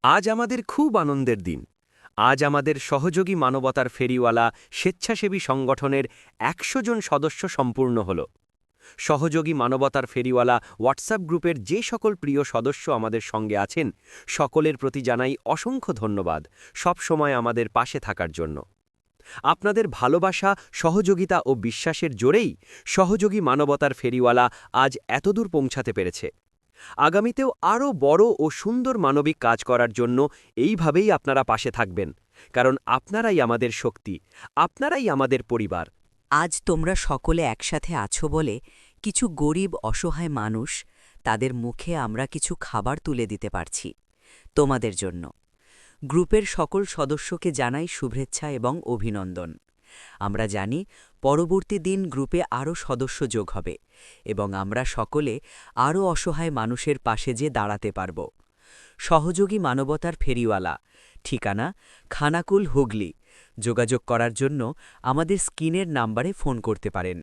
আজ আমাদের খুব আনন্দের দিন। আজ আমাদের সহযোগী মানবতার ফেরিওয়ালা স্বেচ্ছাসেবী সংগঠনের ১০০ জন সদস্য সম্পূর্ণ হল। সহযোগী মানবতার ফেরিওয়ালা হোয়াটসঅ্যাপ গ্রুপের যে সকল প্রিয় সদস্য আমাদের সঙ্গে আছেন, সকলের প্রতি জানাই অসংখ্য ধন্যবাদ সব সময় আমাদের পাশে থাকার জন্য। আপনাদের ভালোবাসা, সহযোগিতা ও বিশ্বাসের জোরেই সহযোগী মানবতার ফেরিওয়ালা আজ এতদূর পৌঁছাতে পেরেছে। আগামীতেও আরও বড় ও সুন্দর মানবিক কাজ করার জন্য এইভাবেই আপনারা পাশে থাকবেন, কারণ আপনারাই আমাদের শক্তি, আপনারাই আমাদের পরিবার। আজ তোমরা সকলে একসাথে আছো বলে কিছু গরিব অসহায় মানুষ, তাদের মুখে আমরা কিছু খাবার তুলে দিতে পারছি তোমাদের জন্য। গ্রুপের সকল সদস্যকে জানাই শুভেচ্ছা এবং অভিনন্দন। আমরা জানি পরবর্তী দিন গ্রুপে আরও সদস্য যোগ হবে এবং আমরা সকলে আরও অসহায় মানুষের পাশে যে দাঁড়াতে পারব। সহযোগী মানবতার ফেরিওয়ালা, ঠিকানা খানাকুল, হুগলি। যোগাযোগ করার জন্য আমাদের স্ক্রিনের নাম্বারে ফোন করতে পারেন।